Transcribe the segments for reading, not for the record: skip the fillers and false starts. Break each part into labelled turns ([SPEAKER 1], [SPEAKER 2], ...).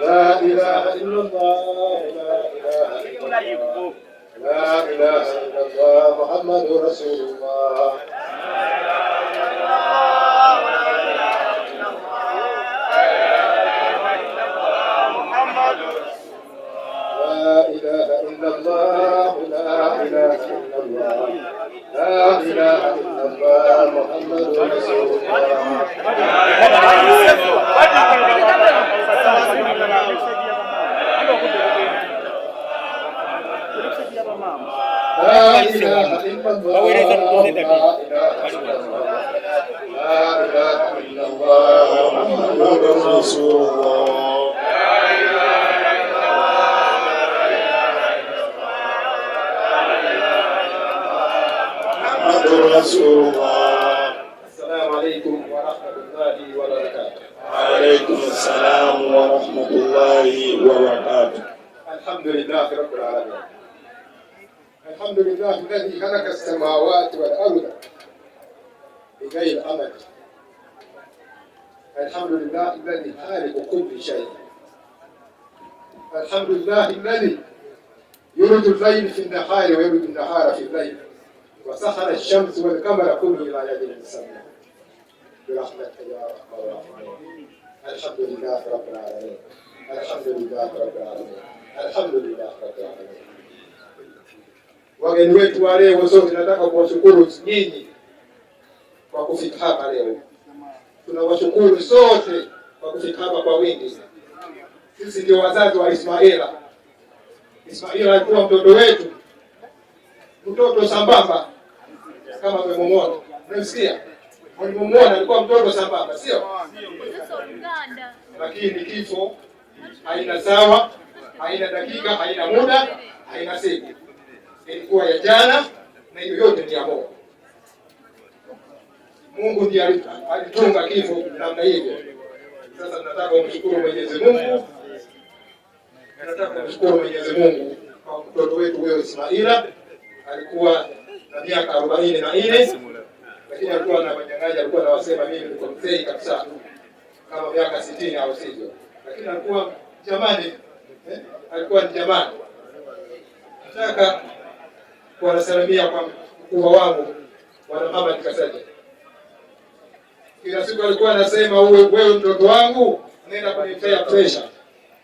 [SPEAKER 1] لا إله إلا الله لا إله إلا الله محمد رسول الله لا إله إلا الله لا إله إلا الله لا إله إلا الله محمد رسول الله لا إله إلا الله لا إله إلا الله محمد رسول الله رسول الله. السلام عليكم ورحمة الله وبركاته.
[SPEAKER 2] وعليكم السلام ورحمة الله وبركاته.
[SPEAKER 1] الحمد لله رب العالمين. الحمد لله الذي خلق السماوات والأرض بغير عمد. الحمد لله الذي خالق كل شيء. الحمد لله الذي يولد الليل في النهار ويولد النهار في الليل. وسخر الشمس والقمر كل إلى يد مسمى برحمتك يا أرحم الراحمين. الحمد لله رب العالمين. الحمد لله رب العالمين. الحمد لله رب العالمين. Wageni wetu wa leo sote nataka kuwashukuru nyinyi kwa kufika hapa leo. Tunawashukuru sote kwa kufika hapa kwa wingi. Sisi ndio wazazi wa Ismaila. Ismaila alikuwa mtoto wetu, mtoto sambamba kama mmemwona. Unamsikia? Mmemwona alikuwa mtoto sambamba, sio? Lakini kifo haina sawa, haina dakika, haina muda, haina siku. Ilikuwa ya jana na hiyo yote ni ya Mungu. Mungu ndiye alitunga kifo namna hivyo. Sasa tunataka kumshukuru Mwenyezi Mungu. Tunataka kumshukuru Mwenyezi Mungu kwa mtoto wetu huyo Ismaila. Alikuwa na miaka 44, lakini alikuwa na manyang'anya, alikuwa anawasema mimi niko mzee kabisa kama miaka 60 au sivyo, lakini alikuwa jamani, alikuwa ni jamani. Nataka kuwasalimia kwa mkubwa wangu Bwana Muhammad Kasaje. Kila siku alikuwa anasema wewe mtoto wangu, nenda kunitea pressure.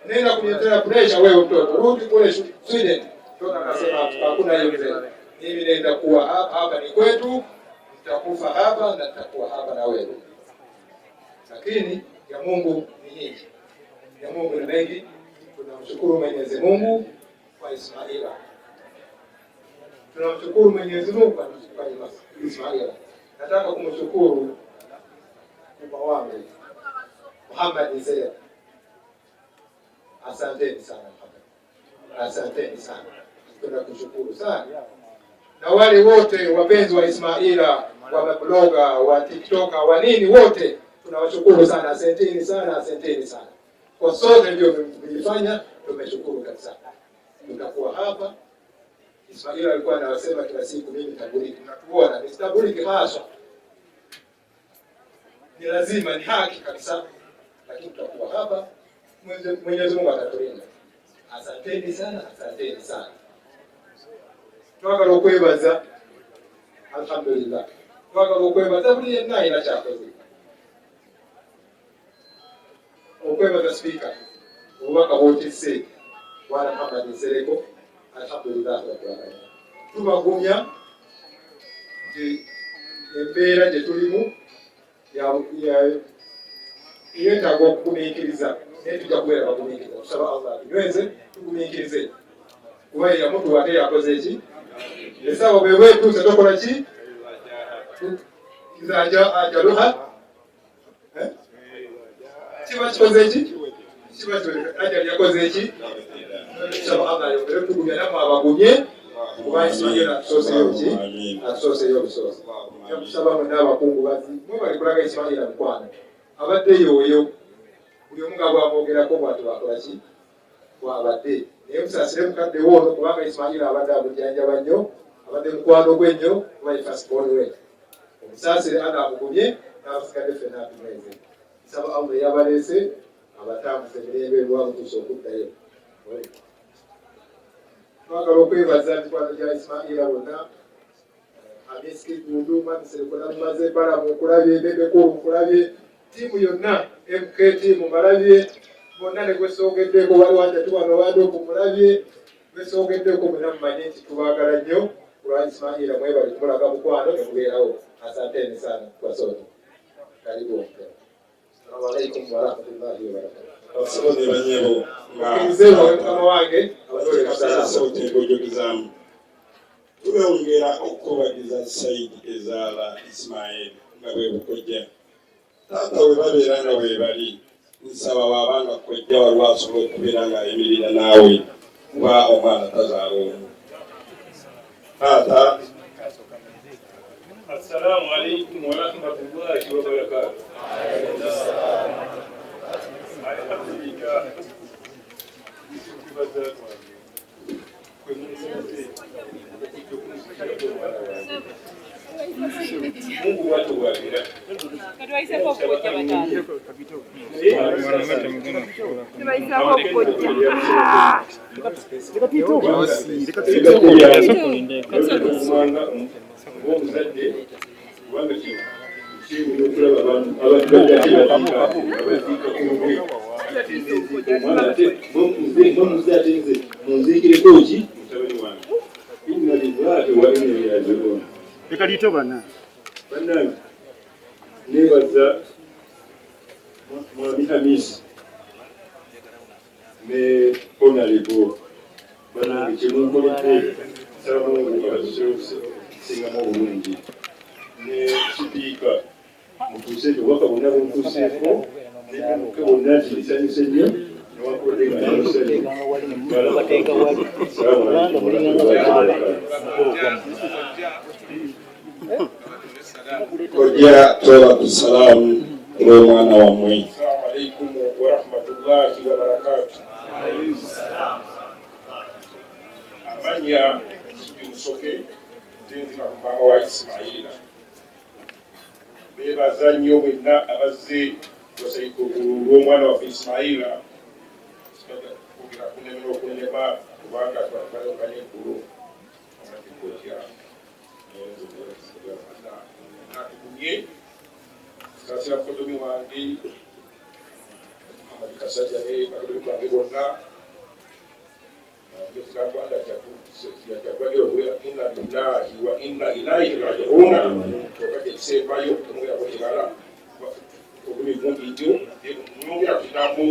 [SPEAKER 1] Nenda kunitea pressure wewe mtoto. Rudi kule Sweden. Mtoto akasema hakuna hiyo mzee. Mimi naenda kuwa hapa ni kwetu, nitakufa hapa na nitakuwa hapa na wewe. Lakini ya Mungu ni nyingi. Ya Mungu ni mengi. Tunamshukuru Mwenyezi Mungu kwa Ismaila. Tunamshukuru Mwenyezi Mungu kwa Ismaila. Nataka kumshukuru kwa wangu Muhammad Zaid. Asanteni sana Muhammad. Asanteni sana. Tunakushukuru sana. Na wale wote wapenzi wa Ismaila, wa bloga, wa TikToker, wa nini wote tunawashukuru sana. Asanteni sana, asanteni sana. Kwa sote ndio mlifanya, tumeshukuru kabisa. Tutakuwa hapa. Ismaila alikuwa anasema kila siku mimi nitaburiki. Tunatuona nitaburiki hasa. Ni lazima, ni haki kabisa. Lakini tutakuwa hapa. Mwenyezi Mungu atatulinda. Asanteni sana, asanteni sana. Twagala okwebaza alhamdulillah. Twagala okwebaza buli naina kyakoze. Okwebaza speaker obubaka bwotise Bwana Muhammad Nsereko alhamdulillah. Tubagumya nti embeera gye tulimu yeetaaga okugumiikiriza naye tujja kubeera bagumiikiriza. Tusaba Allah tunyweze tugumiikirize kuba yamutu ate yakoze eki esaawa bwe bwetuuse tokola ki kizaja ajaluha kiba kikoze eki kiba ajali yakoze eki. Tusaba Allah yongere tugumya namwe abagumye kuba Ismaila atusoseyo ki atusoseyo obusoose. Tusaba mwena abakungu bazi mwe bali kulaga Ismaila mukwano abadde yoyo buli omu nga bwamwogerako bwati bakola ki bwabadde. Naye musaasire mukadde woono kubanga Ismaila abadde abujjanjaba nnyo, abadde mukwano gwe nnyo kuba ye first born we. Omusaasire aga amugumye n'abasigadde ffenna atumweze. Nsaba Allah yabaleese abatambuze emirembe lwamutuusa okuddayo. Twagala okwebaza ebikwano bya Ismaila bonna, ab'Eskitundu, Mamisekola mumaze, Balamu nkulabye, Bebekulu nkulabye, ttiimu yonna, MK ttiimu mbalabye, bonna ne gwesoogeddeko waliwo Anjatu wano Wandoku mulabye, gwesoogeddeko mwenna mumanye nti tubaagala nnyo kulwa Ismaila mwebali kumulaga mukwano ne mubeerawo. Asanteni sana kwa sote. Karibu. Assalamu alaikum warahmatullahi wabarakatuh.
[SPEAKER 2] Asante banyebo.
[SPEAKER 1] Mzee kama wange
[SPEAKER 2] abadole kasala sauti ngojogezamu. Tumeongera okubagiza Said Ezaala Ismail nga bwe bukojja. Taata we babeera nga bwe bali. Nsaba wabanga kojja waliwo asobola okubeera nga ayimirira naawe kuba omwana tazaala omu. Taata.
[SPEAKER 3] Assalamu alaikum warahmatullahi wabarakatuh. Mungu watu wabira.
[SPEAKER 4] Tubaisa popote batatu. Tubaisa popote.
[SPEAKER 5] Ekalito bana.
[SPEAKER 3] Bana nebaza Mwami Hamisi ne Honorable bana kimunkolete salamu abazuze singa mu bulungi ne Speaker mutuse wakabona bumtuseko ne mukabona tisanyise nnyo n'abakolega n'abasajja balabateka wali
[SPEAKER 2] Kojja toba kusalamu olw'omwana wammwe.
[SPEAKER 3] Assalamu alaikum warahmatullahi wabarakatuh. Amanya Yusuke nzinzika ku mama wa Ismaila. Bebaza nnyo bwenna abazze basaiko olw'omwana waffe Ismaila. Kugira kunemera okunema kubanga twalabanye eggulu. Nakukumye kasira fotomi wange amadikasajja ne bakabiri bange bonna ngekigambwanda kyagwayo inna lillahi wa inna ilaihi raji'una okati ekisembayo omwera bwekibala obuli mungi ntyo mwongera kutambu